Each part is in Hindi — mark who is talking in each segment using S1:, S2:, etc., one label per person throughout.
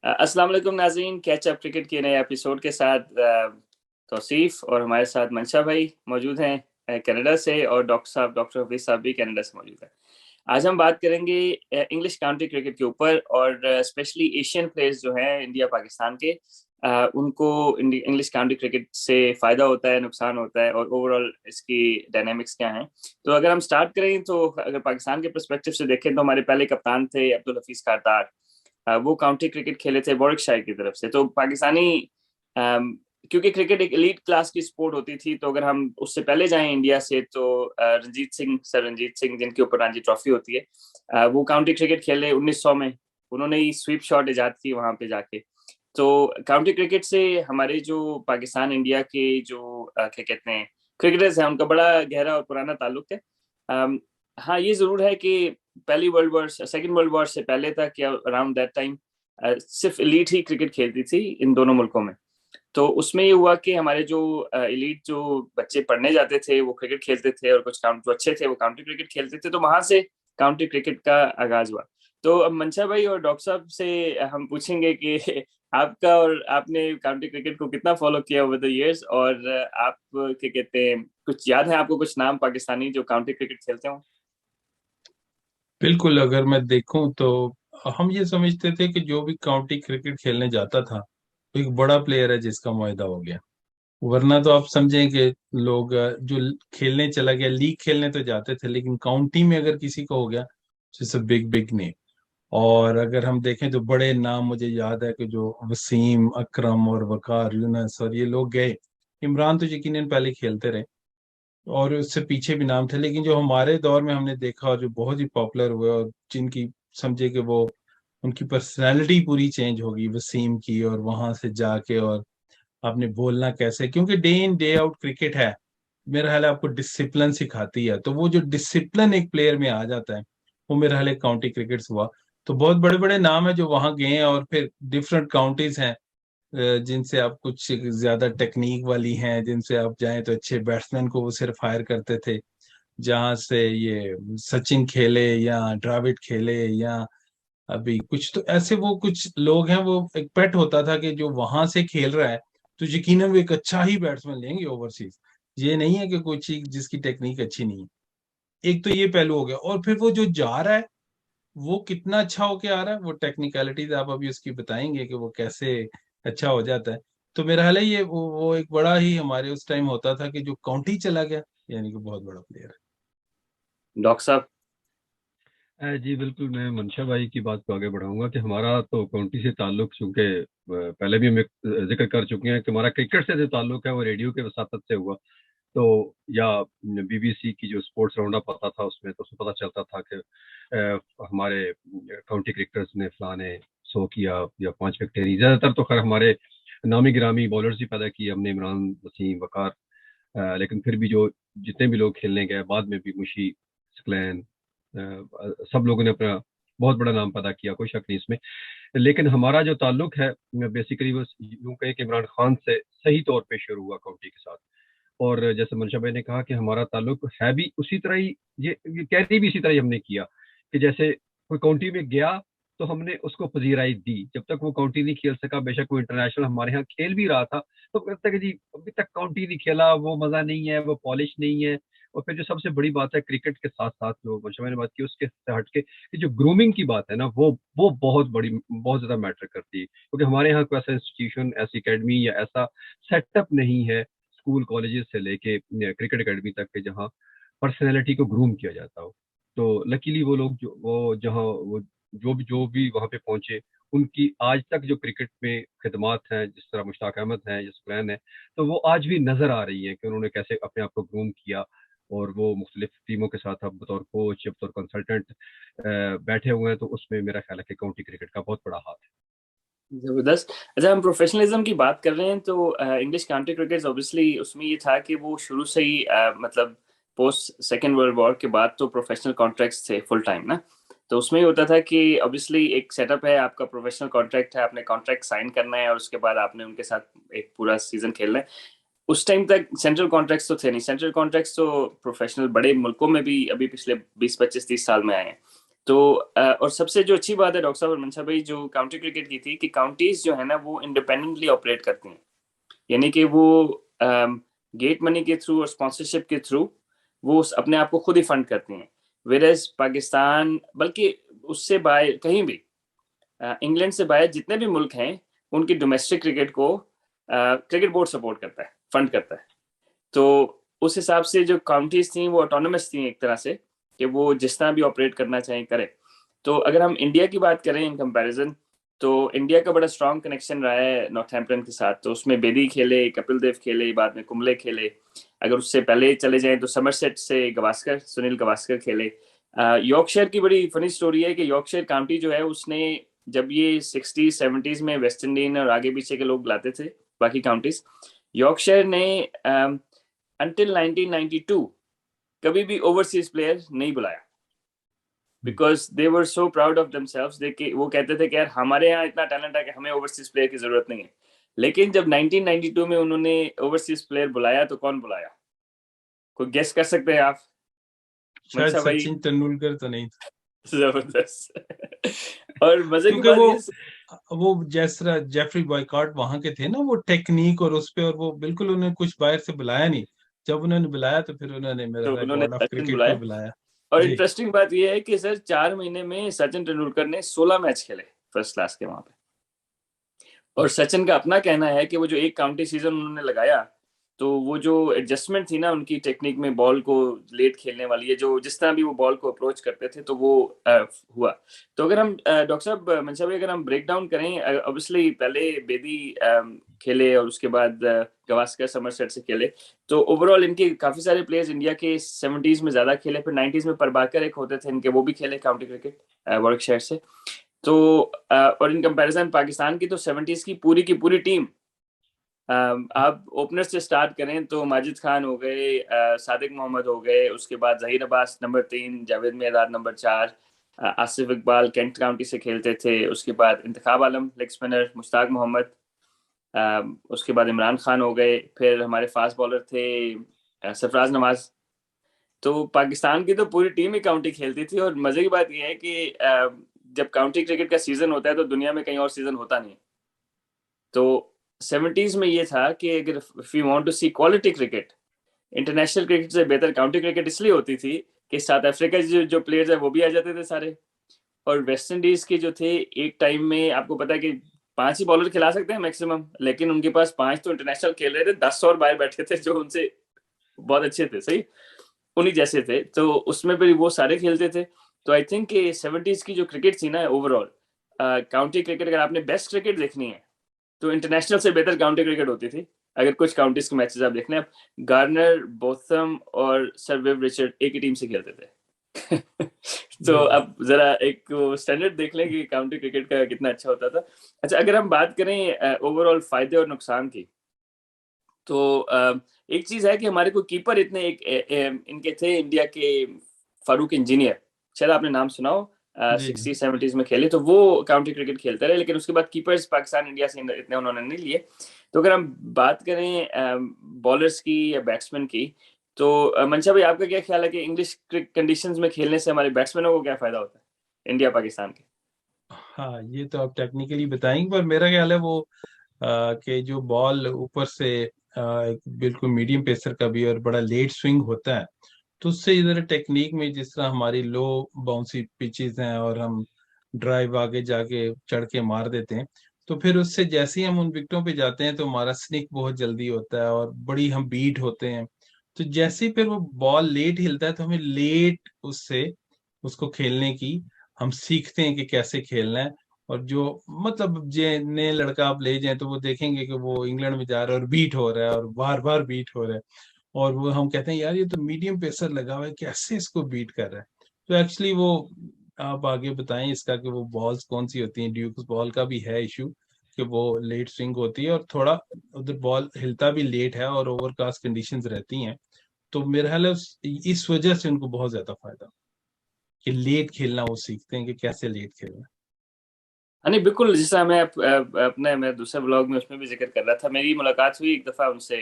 S1: अस्सलाम वालेकुम नाज़रीन, कैच अप क्रिकेट के नए एपिसोड के साथ तौसीफ और हमारे साथ मंशा भाई मौजूद हैं कनाडा से, और डॉक्टर हफीज़ साहब भी कनाडा से मौजूद हैं। आज हम बात करेंगे इंग्लिश काउंटी क्रिकेट के ऊपर, और स्पेशली एशियन प्लेयर्स जो हैं इंडिया पाकिस्तान के, उनको इंग्लिश काउंटी क्रिकेट से फ़ायदा होता है, नुकसान होता है, और ओवरऑल इसकी डायनामिक्स क्या हैं। तो अगर हम स्टार्ट करें, तो अगर पाकिस्तान के पर्सपेक्टिव से देखें तो हमारे पहले कप्तान थे अब्दुल हफीज़ कारतार। वो काउंटी क्रिकेट खेले थे वॉर्कशायर की तरफ से। तो पाकिस्तानी क्योंकि क्रिकेट एक एलीट क्लास की स्पोर्ट होती थी, तो अगर हम उससे पहले जाएं इंडिया से, तो रंजीत सिंह जिनके ऊपर रणजी ट्रॉफी होती है, वो काउंटी क्रिकेट खेले 1900 में। उन्होंने ही स्वीप शॉट इजाद की वहां पे जाके। तो काउंटी क्रिकेट से हमारे जो पाकिस्तान इंडिया के जो क्या कहते हैं क्रिकेटर्स हैं, उनका बड़ा गहरा और पुराना ताल्लुक है। हाँ, ये जरूर है कि पहली world war, second world war से पहले तक या अराउंड दैट टाइम सिर्फ एलीट ही क्रिकेट खेलती थी इन दोनों मुल्कों में। तो उसमें ये हुआ कि हमारे जो एलीट जो बच्चे पढ़ने जाते थे वो क्रिकेट खेलते थे, और कुछ जो अच्छे थे वो काउंटी क्रिकेट खेलते थे। तो वहां से काउंटी क्रिकेट का आगाज हुआ। तो अब मंशा भाई और डॉक्टर साहब से हम पूछेंगे कि आपका, और आपने काउंटी क्रिकेट को कितना फॉलो किया ओवर द इयर्स, और आप क्या कहते हैं, कुछ याद है आपको कुछ नाम पाकिस्तानी जो काउंटी क्रिकेट खेलते हो?
S2: बिल्कुल। अगर मैं देखूं तो हम ये समझते थे कि जो भी काउंटी क्रिकेट खेलने जाता था तो एक बड़ा प्लेयर है जिसका मुआहदा हो गया। वरना तो आप समझें कि लोग जो खेलने चला गया, लीग खेलने तो जाते थे, लेकिन काउंटी में अगर किसी को हो गया, जैसे बिग बिग नेम। और अगर हम देखें तो बड़े नाम मुझे याद है कि जो वसीम अकरम और वकार यूनस और ये लोग गए। इमरान तो यकीनन पहले खेलते रहे और उससे पीछे भी नाम थे, लेकिन जो हमारे दौर में हमने देखा और जो बहुत ही पॉपुलर हुए और जिनकी समझे कि वो उनकी पर्सनैलिटी पूरी चेंज होगी वसीम की, और वहां से जाके और आपने बोलना कैसे, क्योंकि day in day out cricket है। मेरा ख्याल है आपको डिसिप्लिन सिखाती है, तो वो जो डिसिप्लिन एक प्लेयर में आ जाता है वो मेरा ख्याल है काउंटी क्रिकेट हुआ। तो बहुत बड़े बड़े नाम है जो वहां गए हैं, और फिर डिफरेंट काउंटीज हैं जिनसे आप कुछ ज्यादा टेक्निक वाली हैं, जिनसे आप जाएं तो अच्छे बैट्समैन को वो सिर्फ हायर करते थे। जहां से ये सचिन खेले या द्रविड़ खेले, या अभी कुछ तो ऐसे वो कुछ लोग हैं, वो एक पेट होता था कि जो वहां से खेल रहा है तो यकीनन वो एक अच्छा ही बैट्समैन लेंगे ओवरसीज। ये नहीं है कि कोई चीज जिसकी टेक्निक अच्छी नहीं है। एक तो ये पहलू हो गया, और फिर वो जो जा रहा है वो कितना अच्छा होके आ रहा है, वो टेक्निकलिटीज आप अभी उसकी बताएंगे कि वो कैसे अच्छा हो जाता है। तो मेरा हाल है ये वो एक बड़ा ही हमारे उस टाइम होता था कि जो काउंटी चला गया यानी कि बहुत बड़ा प्लेयर है।
S1: डॉक्टर साहब।
S3: जी बिल्कुल, मैं मंशा भाई की बात को आगे बढ़ाऊंगा कि हमारा तो काउंटी से ताल्लुक, चूंकि पहले भी हम एक जिक्र कर चुके हैं कि हमारा क्रिकेट से जो ताल्लुक है वो रेडियो के वसातत से हुआ। तो या बीबीसी की जो स्पोर्ट्स राउंड अप आता था उसमें, तो उसमें पता चलता था कि हमारे काउंटी क्रिकेटर्स ने फलाने 100 किया या 5 विकेट ली। ज्यादातर तो खैर हमारे नामी गिरामी बॉलर्स ही पैदा किए हमने, इमरान, वसीम, वकार। लेकिन फिर भी जो जितने भी लोग खेलने गए बाद में भी, मुशी, स्क्लैन, सब लोगों ने अपना बहुत बड़ा नाम पैदा किया, कोई शक नहीं इसमें। लेकिन हमारा जो ताल्लुक है बेसिकली वो यूं कहे कि इमरान खान से सही तौर पे शुरू हुआ काउंटी के साथ। और जैसे मंशा भाई ने कहा कि हमारा ताल्लुक है भी उसी तरह ही, ये कैरी भी इसी तरह ही हमने किया कि जैसे कोई काउंटी में गया तो हमने उसको पजीराई दी। जब तक वो काउंटी नहीं खेल सका, बेशक वो इंटरनेशनल हमारे यहाँ खेल भी रहा था, तो कहता है कि जी अभी तक काउंटी नहीं खेला, वो मजा नहीं है, वो पॉलिश नहीं है। और फिर जो सबसे बड़ी बात है क्रिकेट के साथ साथ, जो मंशा भाई ने बात की उसके हटके, कि जो ग्रूमिंग की बात है ना, वो बहुत बड़ी, बहुत ज्यादा मैटर करती है, क्योंकि हमारे यहाँ कोई ऐसा इंस्टीट्यूशन, ऐसी एकेडमी या ऐसा सेटअप नहीं है स्कूल कॉलेजेस से लेके क्रिकेट एकेडमी तक के जहाँ पर्सनैलिटी को ग्रूम किया जाता हो। तो लकीली वो लोग वो जो भी वहाँ पे पहुंचे, उनकी आज तक जो क्रिकेट में खिदमात हैं, जिस तरह मुश्ताक अहमद हैं, जिस प्लान है, तो वो आज भी नजर आ रही है कि उन्होंने कैसे अपने आप को ग्रूम किया। और वो मुख्तलिफ टीमों के साथ अब बतौर कोच या बतौर कंसल्टेंट बैठे हुए हैं। तो उसमें मेरा ख्याल है कि काउंटी क्रिकेट का बहुत बड़ा हाथ
S1: जबरदस्त। अच्छा, हम प्रोफेशनलिज्म की बात कर रहे हैं, तो इंग्लिश काउंटी क्रिकेट ऑब्वियसली उसमें ये था कि वो शुरू से ही मतलब पोस्ट सेकेंड वर्ल्ड वॉर के बाद तो प्रोफेशनल कॉन्ट्रैक्ट्स थे फुल टाइम ना। तो उसमें ये होता था कि ऑब्वियसली एक सेटअप है, आपका प्रोफेशनल कॉन्ट्रैक्ट है, आपने कॉन्ट्रैक्ट साइन करना है, और उसके बाद आपने उनके साथ एक पूरा सीजन खेलना है। उस टाइम तक सेंट्रल कॉन्ट्रैक्ट्स तो थे नहीं। सेंट्रल कॉन्ट्रैक्ट्स तो प्रोफेशनल बड़े मुल्कों में भी अभी पिछले 20 25 30 साल में आए हैं। तो और सबसे जो अच्छी बात है डॉक्टर साहब और मंशा भाई जो काउंटी क्रिकेट की थी कि काउंटीज जो है ना वो इंडिपेंडेंटली ऑपरेट करती हैं, यानी कि वो गेट मनी के थ्रू और स्पॉन्सरशिप के थ्रू वो अपने आप को खुद ही फंड करती हैं। वेरएज पाकिस्तान, बल्कि उससे बाहर कहीं भी, इंग्लैंड से बाहर जितने भी मुल्क हैं उनकी डोमेस्टिक क्रिकेट को क्रिकेट बोर्ड सपोर्ट करता है, फंड करता है। तो उस हिसाब से जो काउंटीज थी वो ऑटोनमस थी एक तरह से, कि वो जिस तरह भी ऑपरेट करना चाहें करें। तो अगर हम इंडिया की बात करें इन कंपैरिजन, तो इंडिया का बड़ा स्ट्रॉन्ग कनेक्शन रहा है नॉर्थहैम्पटन के साथ। तो उसमें बेदी खेले, कपिल देव खेले, बाद में कुंबले खेले। अगर उससे पहले चले जाएं तो समरसेट से गवास्कर, सुनील गवास्कर खेले। यॉर्कशायर की बड़ी फनी स्टोरी है कि यॉर्कशायर काउंटी जो है उसने, जब ये 60s 70s में वेस्ट इंडीज और आगे पीछे के लोग लाते थे बाकी काउंटीज, यॉर्कशायर ने अंटिल 1992 कभी भी ओवरसीज प्लेयर नहीं बुलाया, because they were so proud of themselves. वो कहते थे कि यार हमारे यहाँ इतना टैलेंट है कि हमें ओवरसीज प्लेयर की जरूरत नहीं है। लेकिन जब 1992 में उन्होंने ओवरसीज प्लेयर बुलाया तो कौन बुलाया? कोई गेस कर सकते हैं आप?
S2: शायद
S1: मंशा भाई?
S2: सचिन तेंदुलकर तो नहीं था,
S1: जबरदस्त। और मजे की
S2: क्योंकि
S1: बात ये,
S2: वो जैसा जेफरी बॉयकॉट वहां के थे ना, वो टेक्निक और उस पे, और वो बिल्कुल उन्हें कुछ बाहर से बुलाया नहीं। जब उन्होंने बुलाया तो फिर उन्होंने मेरा
S1: तो
S2: ख्याल
S1: उन्होंने
S2: गॉड ऑफ
S1: सचिन
S2: क्रिकेट को ही
S1: बुलाया।
S2: बुलाया।
S1: और
S2: जी।
S1: इंटरेस्टिंग बात यह है कि सर 4 महीने में सचिन तेंदुलकर ने 16 मैच खेले फर्स्ट क्लास के वहां पे। और सचिन का अपना कहना है कि वो जो एक काउंटी सीजन उन्होंने लगाया, तो वो जो एडजस्टमेंट थी ना उनकी टेक्निक में, बॉल को लेट खेलने वाली है, जो जिस तरह भी वो बॉल को अप्रोच करते थे, तो वो हुआ। तो अगर हम डॉक्टर साहब मंशा भाई अगर हम ब्रेक डाउन करें, ऑब्वियसली पहले बेदी खेले और उसके बाद गवास्कर समरसेट से खेले। तो ओवरऑल इनके काफी सारे प्लेयर्स इंडिया के 70s में ज्यादा खेले, फिर 90s में प्रभाकर एक होते थे इनके, वो भी खेले काउंटी क्रिकेट वर्कशायर से। तो और इन कंपैरिजन पाकिस्तान की तो 70s की पूरी टीम, आप ओपनर से स्टार्ट करें तो माजिद खान हो गए, सादिक मोहम्मद हो गए, उसके बाद Zaheer Abbas number 3, Javed Miandad number 4, Asif Iqbal Kent county से खेलते थे, उसके बाद इंतखाब आलम लेग स्पिनर, मुश्ताक मोहम्मद, उसके बाद इमरान खान हो गए, फिर हमारे फास्ट बॉलर थे सरफराज नवाज। तो पाकिस्तान की तो पूरी टीम ही काउंटी खेलती थी। और मजे की बात यह है कि जब काउंटी क्रिकेट का सीजन होता है तो दुनिया में कहीं और सीजन होता नहीं। तो 70s में ये था कि अगर if you want to see quality cricket, international cricket से बेहतर काउंटी क्रिकेट इसलिए होती थी कि साउथ अफ्रीका के जो प्लेयर्स है वो भी आ जाते थे सारे। और वेस्ट इंडीज के जो थे, एक टाइम में आपको पता है कि 5 ही बॉलर खिला सकते हैं मैक्सिमम, लेकिन उनके पास 5 तो इंटरनेशनल खेल रहे थे, 10 और बाहर बैठे थे जो उनसे बहुत अच्छे थे, सही उन्हीं जैसे थे। तो उसमें भी वो सारे खेलते थे। तो आई थिंक 70s की जो क्रिकेट थी ना ओवरऑल, काउंटी क्रिकेट, अगर आपने बेस्ट क्रिकेट देखनी है तो इंटरनेशनल से बेहतर काउंटी क्रिकेट होती थी। अगर कुछ काउंटीज के मैचेस आप देखने, आप गार्नर, बोथम और सर विव रिचर्ड एक ही टीम से खेलते थे। तो अब जरा एक स्टैंडर्ड देख लें कि काउंटी क्रिकेट का कितना अच्छा होता था। अच्छा, अगर हम बात करें ओवरऑल फायदे और नुकसान की, तो एक चीज है कि हमारे को कीपर इतने इनके थे इंडिया के, फारूक इंजीनियर, शायद आपने नाम सुना हो,
S2: जी।
S1: 60s 70s में खेले, तो वो काउंटी क्रिकेट खेलते रहे, लेकिन उसके बाद कीपर्स पाकिस्तान इंडिया से इतने उन्होंने नहीं लिए। तो अगर हम बात करें बॉलर्स की या बैट्समैन की, तो मंशा भाई आपका क्या ख्याल है कि इंग्लिश कंडीशंस में खेलने से हमारे बैट्समैनों को क्या फायदा होता है इंडिया पाकिस्तान के?
S2: हाँ, ये तो आप टेक्निकली बताएंगे, पर मेरा ख्याल है वो कि जो बॉल ऊपर से एक बिल्कुल मीडियम पेसर का भी और बड़ा लेट स्विंग होता है, तो उससे इधर टेक्निक में जिस तरह हमारी लो बाउंसी पिचेस हैं और हम ड्राइव आगे जाके चढ़ के मार देते हैं, तो फिर उससे जैसे ही हम उन विकेटों पे जाते हैं तो हमारा स्निक बहुत जल्दी होता है और बड़ी हम बीट होते हैं। तो जैसे ही फिर वो बॉल लेट हिलता है तो हमें लेट उससे उसको खेलने की हम सीखते हैं कि कैसे खेलना है। और जो मतलब जे नए लड़का आप ले जाएं तो वो देखेंगे कि वो इंग्लैंड में जा रहा है और बीट हो रहा है और बार बार बीट हो रहा है, और वो हम कहते हैं यार ये तो मीडियम पेसर लगा हुआ है, कैसे इसको बीट कर रहा है। तो एक्चुअली वो आप आगे बताएं इसका कि वो बॉल्स कौन सी होती हैं। ड्यूक्स बॉल का भी है इशू कि वो लेट स्विंग होती है और थोड़ा उधर बॉल हिलता भी लेट है और ओवरकास्ट कंडीशंस रहती हैं। तो मेरा ख्याल है इस वजह से उनको बहुत ज्यादा फायदा कि लेट खेलना वो सीखते हैं कि कैसे लेट खेलना।
S1: हाँ नहीं, बिल्कुल, जैसा मैं अपने मैं दूसरे ब्लॉग में उसमें भी जिक्र कर रहा था, मेरी मुलाकात हुई एक दफ़ा उनसे,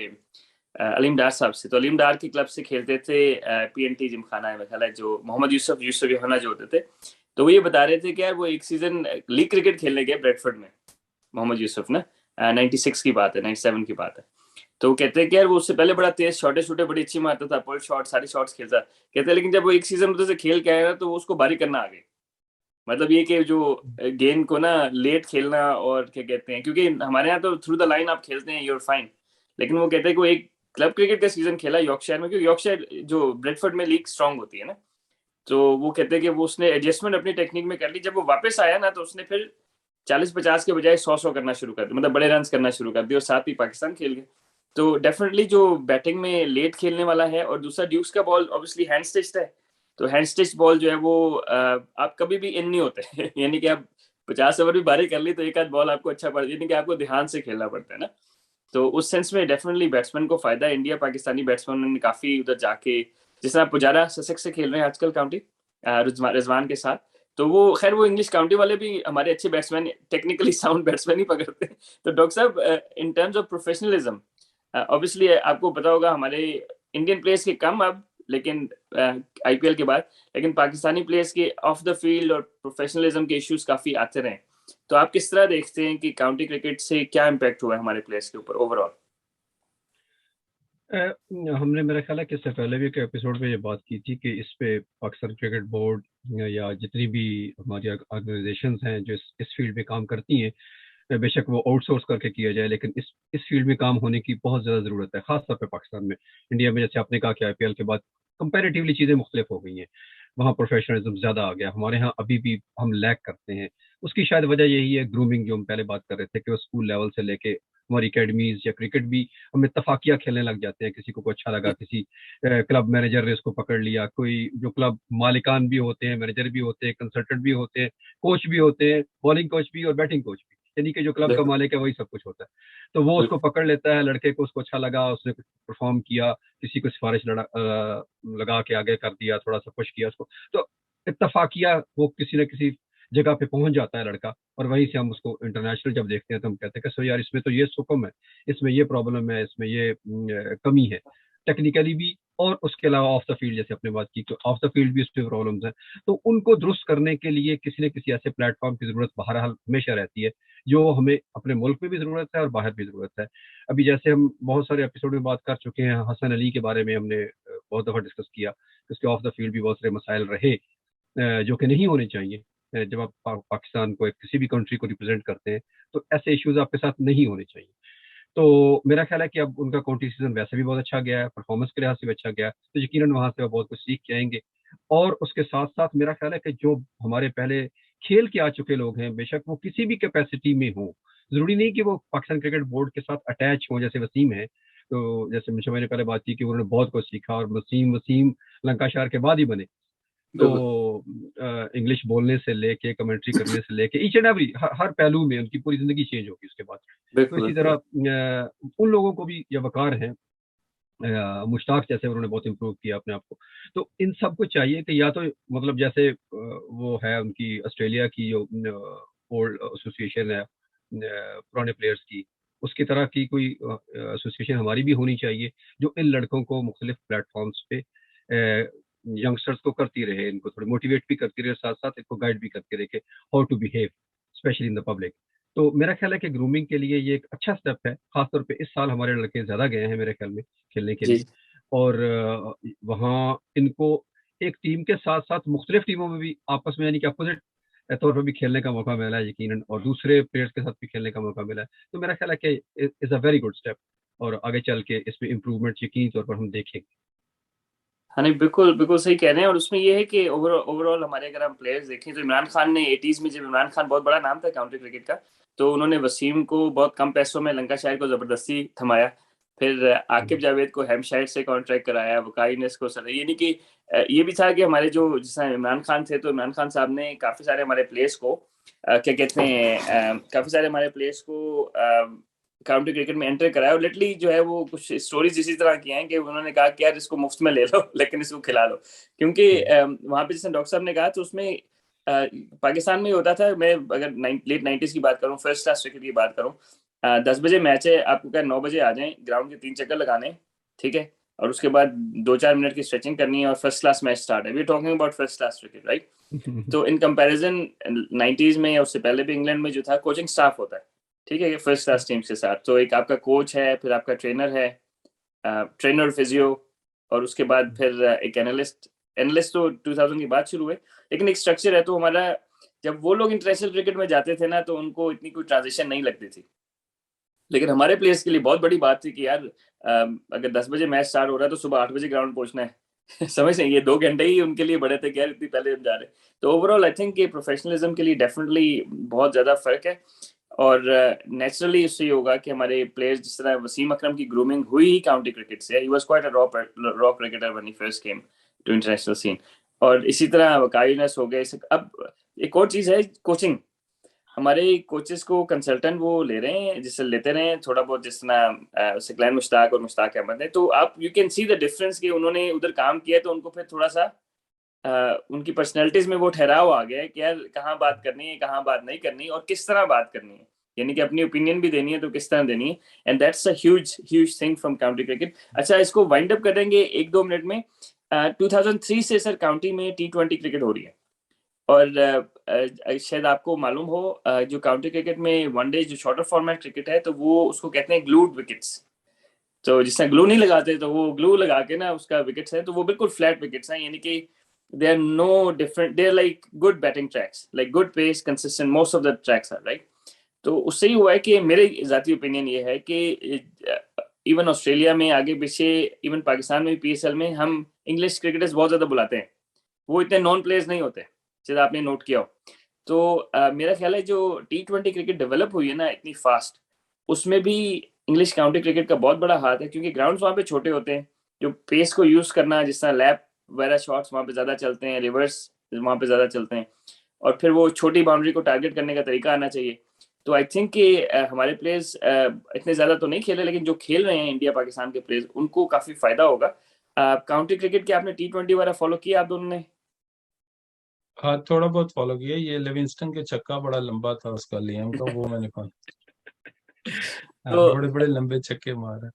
S1: अलीम डार साहब से। तो अलीम डार की क्लब से खेलते थे PNT जिमखाना है मेरा ख्याल है, जो मोहम्मद यूसुफ यूसुफ योहाना जो होते थे, तो वो ये बता रहे थे कि यार वो एक सीजन लीग क्रिकेट खेलने गए ब्रेडफोर्ड में, मोहम्मद यूसुफ ना, 96 की बात है, 97 की बात है। तो वो कहते हैं कि यार वो उससे पहले बड़ा तेज शॉटे शूटे बड़ी अच्छी मारता था, पुल शॉट सारी शॉट्स खेलता। कहते हैं लेकिन जब वो एक सीजन उधर से खेल के आया ना, तो वो उसको बारी करना आ गई। मतलब ये कि जो गेंद को ना लेट खेलना, और क्या कहते हैं, क्योंकि हमारे यहाँ तो थ्रू द लाइन आप खेलते हैं, यूर फाइन। लेकिन वो कहते हैं कि वो एक क्लब क्रिकेट का सीजन खेला यॉर्कशायर में, क्योंकि यॉर्कशायर जो ब्रेडफोर्ड में लीग स्ट्रांग होती है ना, तो वो कहते हैं कि वो उसने एडजस्टमेंट अपनी टेक्निक में कर ली। जब वो वापस आया ना, तो उसने फिर 40-50 के बजाय 100 करना शुरू कर दिया, मतलब बड़े रन करना शुरू कर दिया, और साथ ही पाकिस्तान खेल गए। तो डेफिनेटली जो बैटिंग में लेट खेलने वाला है, और दूसरा ड्यूक्स का बॉल ऑब्वियसली हैंड स्टिच्ड है, तो हैंड स्टिच बॉल जो है वो आप कभी भी इन नहीं होते यानी कि आप 50 ओवर भी बारी कर ली तो एक आध बॉल आपको अच्छा पड़, यानी कि आपको ध्यान से खेलना पड़ता है ना। तो उस सेंस में डेफिनेटली बैट्समैन को फायदा है। इंडिया पाकिस्तानी बैट्समैन ने काफी उधर जाके, जिस तरह पुजारा ससेक्स से खेल रहे हैं आजकल काउंटी रिजवान के साथ, तो वो खैर वो इंग्लिश काउंटी वाले भी हमारे अच्छे बैट्समैन, टेक्निकली साउंड बैट्समैन ही पकड़ते हैं। तो डॉक्टर साहब, in terms of professionalism, obviously आपको पता होगा हमारे इंडियन प्लेयर्स के कम अब, लेकिन आईपीएल के बाद, लेकिन पाकिस्तानी प्लेयर्स के ऑफ द फील्ड और प्रोफेशनलिज्म के इश्यूज काफी आते रहे। तो आप किस तरह देखते हैं कि काउंटी क्रिकेट से क्या इम्पैक्ट हुआ है हमारे प्लेयर्स के ऊपर ओवरऑल?
S3: हमने, मेरा ख्याल है कि इससे पहले भी एक एपिसोड में ये बात की थी कि इस पे पाकिस्तान क्रिकेट बोर्ड या जितनी भी हमारी ऑर्गेनाइजेशंस हैं जो इस फील्ड में काम करती हैं, बेशक वो आउटसोर्स करके किया जाए, लेकिन इस फील्ड में काम होने की बहुत ज़्यादा ज़रूरत है, खासतौर पे पाकिस्तान में। इंडिया में जैसे आपने कहा कि आईपीएल के बाद कंपैरेटिवली चीज़ें मुख्तलिफ हो गई हैं, वहाँ प्रोफेशनलिज्म ज़्यादा आ गया, हमारे यहाँ अभी भी हम लैक करते हैं। उसकी शायद वजह यही है, ग्रूमिंग, जो हम पहले बात कर रहे थे कि वो स्कूल लेवल से लेके हमारी अकेडमीज या क्रिकेट भी हम इत्तफाकिया खेलने लग जाते हैं। किसी को अच्छा लगा, किसी क्लब मैनेजर ने उसको पकड़ लिया, कोई जो क्लब मालिकान भी होते हैं, मैनेजर भी होते हैं, कंसल्टेंट भी होते हैं, कोच भी होते हैं, बॉलिंग कोच भी और बैटिंग कोच भी, यानी कि जो क्लब का
S1: बिल्कुल
S3: मालिक है वही सब कुछ होता है। तो वो उसको
S1: बिल्कुल
S3: पकड़ लेता है, लड़के को उसको अच्छा लगा, उसने कुछ परफॉर्म किया, किसी को सिफारिश लगा के आगे कर दिया, थोड़ा सा पुश किया उसको, तो इत्तफाकिया वो किसी न किसी जगह पे पहुंच जाता है लड़का, और वहीं से हम उसको इंटरनेशनल जब देखते हैं तो हम कहते हैं कि सो यार इसमें तो ये सुकम है, इसमें ये प्रॉब्लम है, इसमें ये कमी है टेक्निकली भी, और उसके अलावा ऑफ द फील्ड, जैसे अपने बात की, तो ऑफ द फील्ड भी उसमें प्रॉब्लम्स हैं। तो उनको दुरुस्त करने के लिए किसी न किसी ऐसे प्लेटफॉर्म की जरूरत बहरहाल हमेशा रहती है, जो हमें अपने मुल्क में भी जरूरत है और बाहर भी जरूरत है। अभी जैसे हम बहुत सारे एपिसोड में बात कर चुके हैं, हसन अली के बारे में हमने बहुत दफा डिस्कस किया, उसके ऑफ द फील्ड भी बहुत सारे मसाइल रहे, जो कि नहीं होने चाहिए। जब आप पाकिस्तान को, किसी भी कंट्री को रिप्रेजेंट करते हैं, तो ऐसे इश्यूज आपके साथ नहीं होने चाहिए। तो मेरा ख्याल है कि अब उनका काउंटी सीजन वैसे भी बहुत अच्छा गया है, परफॉर्मेंस के लिहाज से भी अच्छा गया है, तो यकीनन वहां से वो बहुत कुछ सीख के आएंगे। और उसके साथ साथ मेरा ख्याल है कि जो हमारे पहले खेल के आ चुके लोग हैं, बेशक वो किसी भी कैपेसिटी में हो, जरूरी नहीं कि वो पाकिस्तान क्रिकेट बोर्ड के साथ अटैच हो, जैसे वसीम है। तो जैसे मुझे, मैंने पहले बात की कि उन्होंने बहुत कुछ सीखा, और वसीम वसीम लंकाशार के बाद ही बने। तो
S1: बिल्कुल
S3: इंग्लिश बोलने से लेके, कमेंट्री करने से लेके, ईच एंड एवरी हर पहलू में उनकी पूरी जिंदगी चेंज होगी उसके बाद। तो
S1: बिल्कुल
S3: इसी तरह उन लोगों को भी ये वकार है, मुश्ताक जैसे उन्होंने बहुत इम्प्रूव किया अपने आप को। तो इन सबको चाहिए कि या तो मतलब जैसे वो है उनकी ऑस्ट्रेलिया की जो ओल्ड एसोसिएशन है पुराने प्लेयर्स की, उसकी तरह की कोई एसोसिएशन हमारी भी होनी चाहिए, जो इन लड़कों को मुख्तलिफ प्लेटफॉर्म्स पे, यंगस्टर्स को करती रहे, इनको थोड़ी मोटिवेट भी करती रहे, साथ साथ इनको गाइड भी करती रहे कि how to behave specially in the public. तो मेरा ख्याल है कि ग्रूमिंग के लिए ये एक अच्छा स्टेप है, खासतौर पे इस साल हमारे लड़के ज्यादा गए हैं मेरे ख्याल में खेलने के लिए।
S1: जी।
S3: और वहाँ इनको एक टीम के साथ साथ मुख्तलिफ टीमों में भी आपस में, यानी कि अपोजिट तौर पर भी खेलने का मौका मिला है यकीनन, और दूसरे प्लेयर्स के साथ भी खेलने का मौका मिला है। तो मेरा ख्याल है कि is a very good step, और आगे चल के इसमें इम्प्रूवमेंट यकीनी तौर पर हम देखेंगे।
S1: हाँ नहीं, बिल्कुल बिल्कुल सही कह रहे हैं। और उसमें ये है कि ओवरऑल हमारे अगर हम प्लेयर्स देखें तो इमरान खान ने 80s में, जब इमरान खान बहुत बड़ा नाम था काउंटी क्रिकेट का, तो उन्होंने वसीम को बहुत कम पैसों में लंकाशायर को जबरदस्ती थमाया। फिर आकिब जावेद को हैम्पशायर से कॉन्ट्रैक्ट कराया, वकाई ने इसको सर, यानी कि ये भी था कि हमारे जो जैसा इमरान खान थे, तो इमरान खान साहब ने काफी सारे हमारे प्लेयर्स को क्या कहते हैं, काफी सारे हमारे प्लेयर्स को काउंटी क्रिकेट में एंटर कराया। और लिटरली जो है वो कुछ स्टोरीज इसी तरह की हैं कि उन्होंने कहा कि यार इसको मुफ्त में ले लो लेकिन इसको खिला लो, क्योंकि वहां पे जैसे डॉक्टर साहब ने कहा, तो उसमें पाकिस्तान में होता था, मैं अगर लेट 90s की बात करूं, फर्स्ट क्लास क्रिकेट की बात करूं, 10 बजे मैच है, आपको क्या 9 बजे आ जाए, ग्राउंड के 3 चक्कर लगाने, ठीक है, और उसके बाद 2-4 मिनट की स्ट्रेचिंग करनी है, और फर्स्ट क्लास मैच स्टार्ट है। We talking about first class cricket, right? तो इन कंपैरिजन 90s में या उससे पहले भी इंग्लैंड में जो था कोचिंग स्टाफ होता है, ठीक है, फर्स्ट क्लास टीम्स के साथ। तो एक आपका कोच है, फिर आपका ट्रेनर है, ट्रेनर फिजियो, और उसके बाद फिर एक एनालिस्ट। एनालिस्ट तो 2000 के बाद शुरू हुए, लेकिन एक स्ट्रक्चर है। तो हमारा जब वो लोग इंटरनेशनल क्रिकेट में जाते थे ना, तो उनको इतनी कोई ट्रांजिशन नहीं लगती थी, लेकिन हमारे प्लेयर्स के लिए बहुत बड़ी बात थी कि यार अगर 10 बजे मैच स्टार्ट हो रहा है तो सुबह 8 बजे ग्राउंड पहुंचना है। समझ नहीं, ये 2 घंटे ही उनके लिए बड़े थे कि यार इतनी पहले हम जा रहे हैं। तो ओवरऑल आई थिंक ये प्रोफेशनलिज्म के लिए डेफिनेटली बहुत ज़्यादा फर्क है। और नेचुरली इससे ये होगा कि हमारे प्लेयर्स, जिस तरह वसीम अकरम की ग्रूमिंग हुई ही काउंटी क्रिकेट से, he was quite a raw cricketer when he first came to international scene. और इसी तरह वकाइनस हो गए। अब एक और चीज़ है, कोचिंग। हमारे कोचेस को कंसल्टेंट वो ले रहे हैं, जिससे लेते रहे हैं थोड़ा बहुत, जिस तरह सिकलैन मुश्ताक और मुश्ताक अहमद है। तो आप you can see the difference कि उन्होंने उधर काम किया, तो उनको फिर थोड़ा सा उनकी पर्सनैलिटीज में वो ठहराव आ गया है कि यार कहाँ बात करनी है, कहाँ बात नहीं करनी, और किस तरह बात करनी है। यानी कि अपनी ओपिनियन भी देनी है तो किस तरह देनी है। And that's a huge huge thing from county cricket. अच्छा, इसको वाइंड अप करेंगे 1-2 मिनट में। 2003 से सर काउंटी में T20 क्रिकेट हो रही है। और शायद आपको मालूम हो, जो काउंटी क्रिकेट में वनडे जो शॉर्टर फॉर्मेट क्रिकेट है, तो वो उसको कहते हैं ग्लूड विकेट्स। तो जिससे ग्लू नहीं लगाते, तो वो ग्लू लगा के ना उसका विकेट्स है, तो वो बिल्कुल फ्लैट विकेट्स हैं। यानी कि they are no different, they are like good batting tracks, like good pace, consistent, most of the tracks are right. तो उससे ही हुआ है कि मेरे जाती ओपिनियन ये है कि इवन ऑस्ट्रेलिया में आगे पीछे, इवन पाकिस्तान में PSL में हम इंग्लिश क्रिकेटर्स बहुत ज्यादा बुलाते हैं, वो इतने नॉन प्लेयर्स नहीं होते, शायद आपने नोट किया हो। तो मेरा ख्याल है जो T20 क्रिकेट डेवलप हुई है ना इतनी फास्ट, उसमें भी इंग्लिश काउंटी क्रिकेट का बहुत बड़ा हाथ है, क्योंकि ग्राउंड्स वहाँ पे छोटे होते हैं। जो पेस को यूज करना, जिस तरह लैप वगैरह शॉट्स वहाँ पे ज्यादा चलते हैं, रिवर्स वहाँ पे ज्यादा चलते हैं, और फिर वो छोटी बाउंड्री को टारगेट करने का तरीका आना चाहिए। तो आई थिंक कि हमारे प्लेयर्स इतने ज्यादा तो नहीं खेले, लेकिन जो खेल रहे हैं इंडिया पाकिस्तान के प्लेयर्स, उनको काफी फायदा होगा। काउंटी क्रिकेट के आपने T20 वगैरह फॉलो किया आप दोनों ने?
S2: हाँ, थोड़ा बहुत फॉलो किया। ये लिविंगस्टन के छक्का बड़ा लंबा था उसका, लियाम का, वो मैंने फॉलो। हाँ,
S1: तो
S2: बड़े बड़े लंबे छक्के मारे।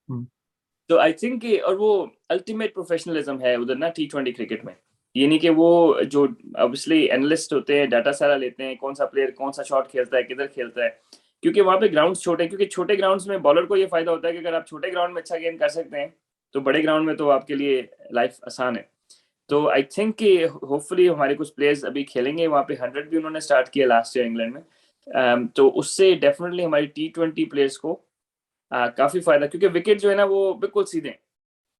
S1: तो आई थिंक कि, और वो अल्टीमेट प्रोफेशनलिज्म है उधर ना T20 क्रिकेट में। ये नहीं कि वो जो ऑब्वियसली एनालिस्ट होते हैं, डाटा सारा लेते हैं, कौन सा प्लेयर कौन सा शॉट खेलता है, किधर खेलता है, क्योंकि वहां पे ग्राउंड्स छोटे हैं। क्योंकि छोटे ग्राउंड्स में बॉलर को ये फायदा होता है कि अगर आप छोटे ग्राउंड में अच्छा गेंद कर सकते हैं, तो बड़े ग्राउंड में तो आपके लिए लाइफ आसान है। तो आई थिंक कि होपफुली हमारे कुछ प्लेयर्स अभी खेलेंगे वहाँ पे। 100 भी उन्होंने स्टार्ट किया लास्ट ईयर इंग्लैंड में। तो उससे डेफिनेटली हमारी T20 प्लेयर्स को काफी फायदा, क्योंकि विकेट जो है ना वो बिल्कुल सीधे हैं।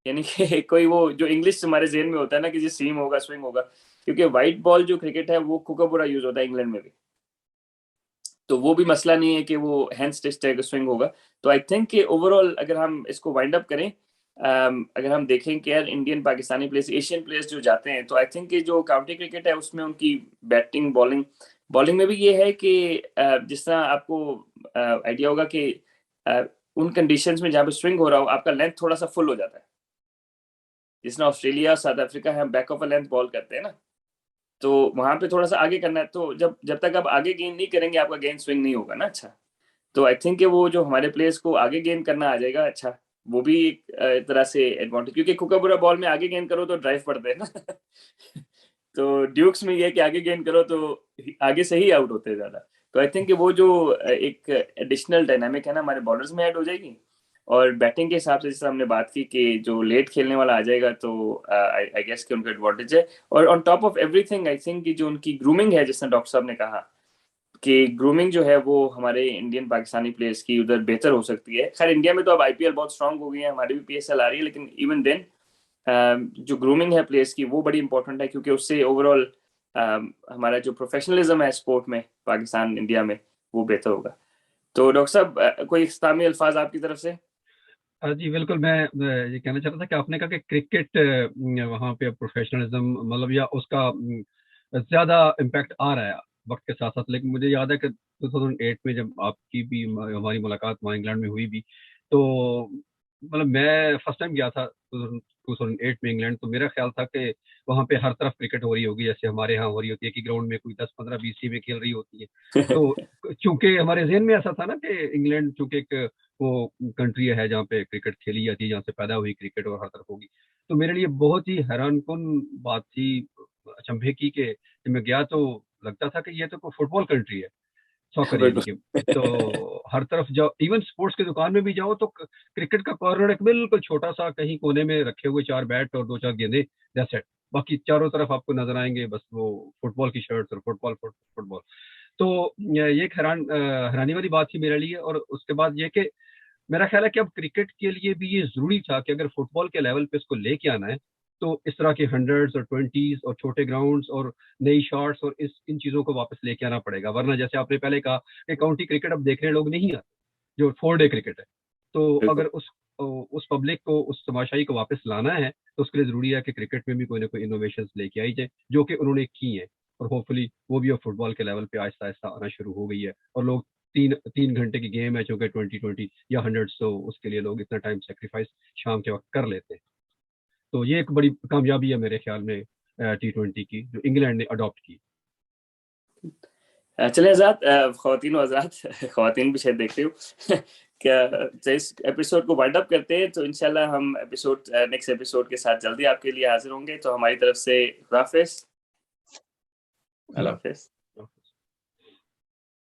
S1: यानी कि कोई वो जो इंग्लिश हमारे जेन में होता है ना कि जी सीम होगा, स्विंग होगा, क्योंकि व्हाइट बॉल जो क्रिकेट है वो कुकाबुरा यूज होता है इंग्लैंड में भी। तो वो भी मसला नहीं है कि वो हैंड स्टिच टाइप स्विंग होगा। तो आई थिंक कि ओवरऑल अगर हम इसको वाइंड अप करें, अगर हम देखें कि यार Indian Pakistani players, Asian players जो जाते हैं, तो आई थिंक कि जो काउंटी क्रिकेट है उसमें उनकी बैटिंग, बॉलिंग, बॉलिंग में भी ये है कि जिस तरह आपको आइडिया होगा कि अ, उन कंडीशंस में जहाँ पे स्विंग हो रहा हो, आपका लेंथ थोड़ा सा फुल हो जाता है। जिस तरह ऑस्ट्रेलिया, साउथ अफ्रीका है, हम back of a length ball करते हैं ना, तो वहां पे थोड़ा सा आगे करना है। तो जब जब तक आप आगे गेंद नहीं करेंगे, आपका गेंद स्विंग नहीं होगा ना अच्छा। तो आई थिंक कि वो जो हमारे प्लेयर्स को आगे गेंद करना आ जाएगा अच्छा, वो भी एक तरह से एडवांटेज, क्योंकि कुकाबुरा बॉल में आगे गेंद करो तो ड्राइव पड़ते हैं ना। तो ड्यूक्स में ये है कि आगे गेंद करो तो आगे से ही आउट होते हैं ज्यादा। तो आई थिंक कि वो जो एक एडिशनल डायनामिक है ना हमारे बॉलर्स में ऐड हो जाएगी। और बैटिंग के हिसाब से जैसे हमने बात की कि जो लेट खेलने वाला आ जाएगा, तो आई गेस कि उनका एडवांटेज है। और on top of everything I think कि जो उनकी ग्रूमिंग है, जिसने डॉक्टर साहब ने कहा कि ग्रूमिंग जो है वो हमारे इंडियन पाकिस्तानी प्लेयर्स की उधर बेहतर हो सकती है। खैर इंडिया में तो अब IPL बहुत स्ट्रांग हो गई है, हमारी भी PSL आ रही है, लेकिन इवन देन जो ग्रूमिंग है प्लेयर्स की वो बड़ी इंपॉर्टेंट है, क्योंकि उससे ओवरऑल हमारा जो प्रोफेशनलिज्म है स्पोर्ट में पाकिस्तान इंडिया में, वो बेहतर होगा। तो डॉक्टर साहब कोई इख्तितामी अल्फाज आपकी तरफ से?
S3: जी बिल्कुल। मैं ये कहना चाह रहा था कि आपने कहा कि क्रिकेट वहाँ पे प्रोफेशनलिज्म मतलब या उसका ज्यादा इम्पैक्ट आ रहा है वक्त के साथ साथ। लेकिन मुझे याद है कि 2008 में जब आपकी भी हमारी मुलाकात वहाँ इंग्लैंड में हुई भी, तो मतलब मैं फर्स्ट टाइम गया था 2008 में इंग्लैंड। तो मेरा ख्याल था कि वहाँ पे हर तरफ क्रिकेट हो रही होगी, जैसे हमारे यहाँ हो रही होती है कि ग्राउंड में कोई 10-15-20 टीमें खेल रही होती है। तो चूंकि हमारे जहन में ऐसा था ना कि इंग्लैंड चूंकि एक वो कंट्री है जहाँ पे क्रिकेट खेली जाती है, जहाँ से पैदा हुई क्रिकेट और हर तरफ होगी। तो मेरे लिए बहुत ही हैरान कुन बात थी, अचंभे की, कि कि मैं गया तो लगता था कि ये तो कोई फुटबॉल कंट्री है, सॉकर यानी कि। तो हर तरफ जाओ, इवन स्पोर्ट्स की दुकान में भी जाओ तो क्रिकेट का कॉर्नर एक बिल्कुल छोटा सा कहीं कोने में रखे हुए 4 बैट और 2-4 गेंदे, दैट्स इट। बाकी चारों तरफ आपको नजर आएंगे बस वो फुटबॉल की शर्ट्स और फुटबॉल। तो ये एक हैरानी वाली बात थी मेरे लिए। और उसके बाद ये कि मेरा ख्याल है कि अब क्रिकेट के लिए भी ये जरूरी था कि अगर फुटबॉल के लेवल पे इसको लेके आना है तो इस तरह के 100s और 20s और छोटे ग्राउंड्स और नई शॉट्स और इन चीजों को वापस लेके आना पड़ेगा। वरना जैसे आपने पहले कहा कि काउंटी क्रिकेट अब देखने लोग नहीं आते, जो 4 डे क्रिकेट है। तो अगर उस पब्लिक को, उस तमाशाई को वापस लाना है तो उसके लिए जरूरी है कि क्रिकेट में भी कोई ना कोई इनोवेशन लेके आई जाए, जो कि उन्होंने की है। और होपफुली वो भी अब फुटबॉल के लेवल पे आहिस्ता आहिस्ता आना शुरू हो गई है। और लोग 3 घंटे की गेम है चूंकि 20-20 या 100, तो उसके लिए लोग इतना टाइम सेक्रीफाइस शाम के वक्त कर लेते हैं। तो ये एक बड़ी कामयाबी है मेरे ख्याल में T20 की, जो इंग्लैंड ने अडॉप्ट की।
S1: चले आजाद, ख्वातीन और हज़रात, ख्वातीन भी शायद देख रही हो क्या, इस एपिसोड को वाइंड अप करते हैं। तो इंशाल्लाह हम नेक्स्ट एपिसोड के साथ जल्दी आपके लिए हाजिर होंगे। तो हमारी तरफ से खुदा हाफिज़।